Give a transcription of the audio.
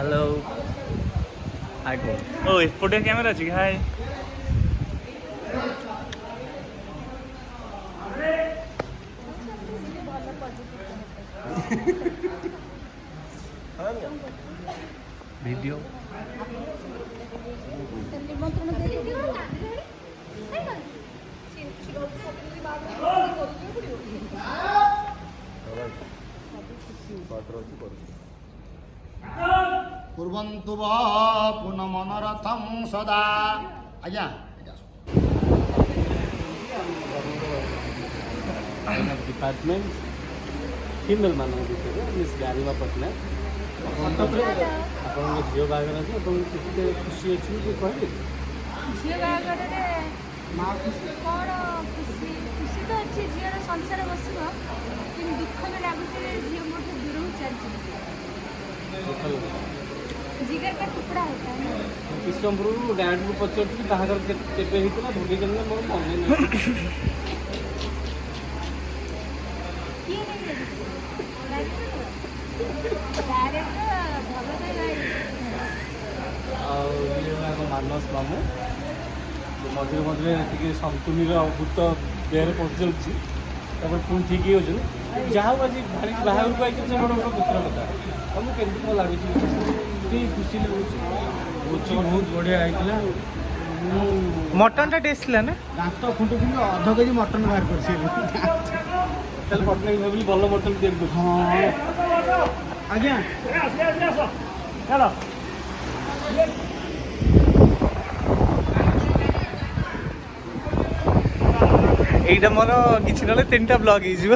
hello hi को ओए photo camera अछि हाय वीडियो कुर्वन्तु वा पुनमनरथं सदा आज्ञा डिपार्टमेंट फिमेल मान विषय मिस गारिमा पटनायक आपन झील बागर अच्छे खुशी अच्छी कहले झील बागर माँ खुशी कौन खुशी खुशी तो अच्छी झीर संसार बस कि दुख में लगुच झी मोटे दूर चलती जिगर का टुकड़ा होता है ना किशनपुर डायरेक्ट को पचार बाहर केवे होता भोगी जन्म मोर मन नहीं किए नहीं डायरेक्ट भगत मानस मामू मझे मझे टे सन्तुलिर भूत देह पशि चलुच्छी पुणी ठीक हो जहाँ आज भारी बाहर को आई बड़ बड़ दुखर कथा तुमको केमती कौन लगुच खुशी लगुच बहुत बढ़िया होता मटन टा टेस्ट ला ना दांत खुंटु खुंटु अध केजी मटन बाहर कर पटना भाई भल मटन तैयारी कर हाँ आज्ञा चलो এইটা মোর কিছু নহলে তিনটা ব্লগ হয়ে যাব